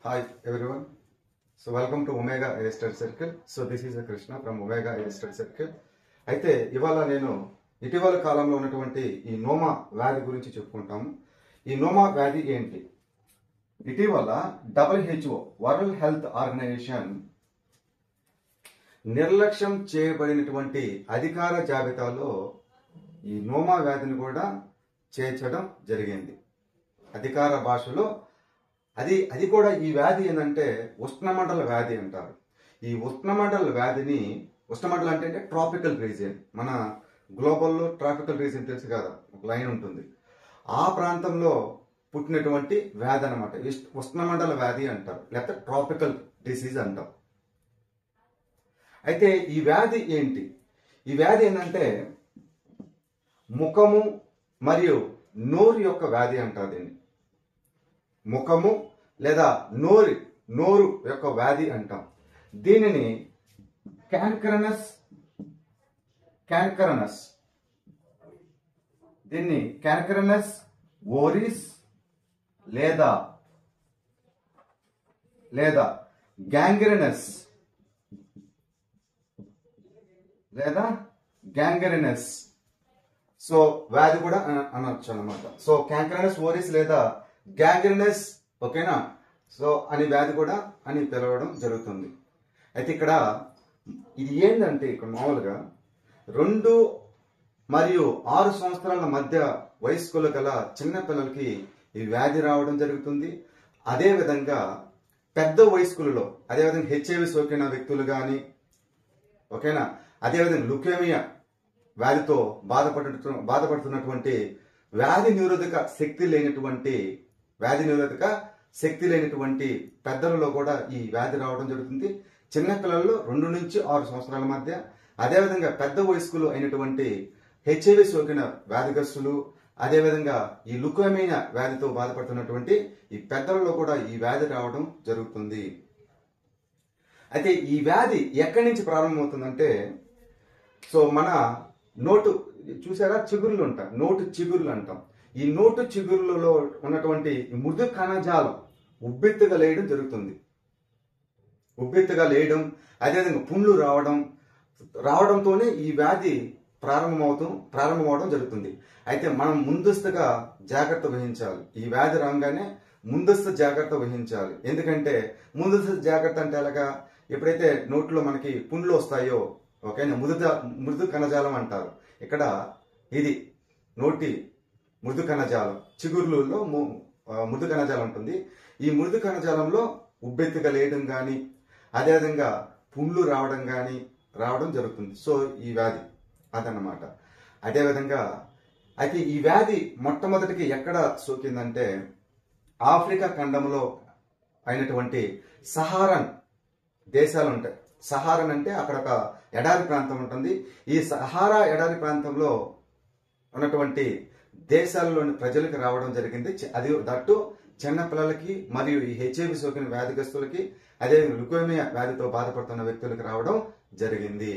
Hi everyone. So welcome to Omega Air Circle. So this is a Krishna from Omega Air Circle. అయితే ఇవాళ నేను ఇటీవల కాలంలో ఉన్నటువంటి ఈ నోమా వ్యాధి గురించి చెప్పుకుంటాము. ఈ నోమా వ్యాధి ఏంటి? ఇటీవల WHO వరల్డ్ హెల్త్ ఆర్గనైజేషన్ నిర్లక్ష్యం చేయబడినటువంటి అధికార జాబితాలో ఈ నోమా వ్యాధిని కూడా చేర్చడం జరిగింది. అధికార భాషలో అది కూడా ఈ వ్యాధి ఏంటంటే ఉష్ణమండల వ్యాధి అంటారు. ఈ ఉష్ణమండల వ్యాధిని ఉష్ణమండలం అంటే ట్రాపికల్ రీజియన్, మన గ్లోబల్లో ట్రాపికల్ రీజియన్ తెలుసు కదా, ఒక లైన్ ఉంటుంది. ఆ ప్రాంతంలో పుట్టినటువంటి వ్యాధి అనమాట ఉష్ణమండల వ్యాధి అంటారు, లేకపోతే ట్రాపికల్ డిసీజ్ అంటాం. అయితే ఈ వ్యాధి ఏంటి? ఈ వ్యాధి ఏంటంటే ముఖము మరియు నోరు యొక్క వ్యాధి అంటారు. దీన్ని ముఖము లేదా నోరు యొక్క వ్యాధి అంటాం. దీనిని క్యాన్కరనస్ ఓరిస్ లేదా గ్యాంగ్రెనస్ సో వ్యాధి కూడా అనొచ్చు అనమాట. సో క్యాంకరనస్ ఓరిస్ లేదా గ్యాంగ్రెనస్, ఓకేనా, సో అని వ్యాధి కూడా అని పిలవడం జరుగుతుంది. అయితే ఇక్కడ ఇది ఏంటంటే ఇక్కడ మామూలుగా 2 మరియు 6 సంవత్సరాల మధ్య వయస్కులు గల చిన్న పిల్లలకి ఈ వ్యాధి రావడం జరుగుతుంది. అదేవిధంగా పెద్ద వయస్కులలో, అదేవిధంగా HIV సోకిన వ్యక్తులు కానీ, ఓకేనా, అదేవిధంగా లుకేమియా వ్యాధితో బాధపడుతున్నటువంటి వ్యాధి నిరోధక శక్తి లేనటువంటి పెద్దలలో కూడా ఈ వ్యాధి రావడం జరుగుతుంది. చిన్నపిల్లల్లో 2 నుంచి 6 సంవత్సరాల మధ్య, అదేవిధంగా పెద్ద వయస్కులు అయినటువంటి HIV సోకిన వ్యాధిగ్రస్తులు, అదేవిధంగా ఈ లుకేమియా వ్యాధితో బాధపడుతున్నటువంటి ఈ పెద్దలలో కూడా ఈ వ్యాధి రావడం జరుగుతుంది. అయితే ఈ వ్యాధి ఎక్కడి నుంచి ప్రారంభమవుతుందంటే, సో మన నోటు చూసారా, చిగుర్లు ఉంటాయి, నోటు చిగుర్లు అంటాం. ఈ నోటు చిగుర్లలో ఉన్నటువంటి మృదు కణజాలం ఉబ్బెత్తుగా లేయడం జరుగుతుంది. అదేవిధంగా పుండ్లు రావడంతోనే ఈ వ్యాధి ప్రారంభమవడం జరుగుతుంది. అయితే మనం ముందస్తుగా జాగ్రత్త వహించాలి. ఈ వ్యాధి రాగానే ముందస్తు జాగ్రత్త వహించాలి. ఎందుకంటే ముందస్తు జాగ్రత్త అంటే ఎలాగా, ఎప్పుడైతే నోట్లో మనకి పుండ్లు వస్తాయో, ఓకేనా, మృదు కణజాలం అంటారు. ఇక్కడ ఇది నోటి మృదు కణజాలం, చిగుర్లలో మృదు కణజాలం ఉంటుంది. ఈ మృదు కణజాలంలో ఉబ్బెత్తుగా లేయడం కానీ, అదేవిధంగా పుండ్లు రావడం జరుగుతుంది. సో ఈ వ్యాధి అదన్నమాట. అదేవిధంగా అయితే ఈ వ్యాధి మొట్టమొదటికి ఎక్కడ సోకిందంటే ఆఫ్రికా ఖండంలో అయినటువంటి సహారన్ దేశాలు ఉంటాయి. సహారన్ అంటే అక్కడ ఒక ఎడారి ప్రాంతం ఉంటుంది. ఈ సహారా ఎడారి ప్రాంతంలో ఉన్నటువంటి దేశాల్లోని ప్రజలకు రావడం జరిగింది. అది దట్టు చిన్న పిల్లలకి మరియు ఈ HIV సోకిన వ్యాధిగ్రస్తులకి, అదే లుకేమియా వ్యాధితో బాధపడుతున్న వ్యక్తులకు రావడం జరిగింది.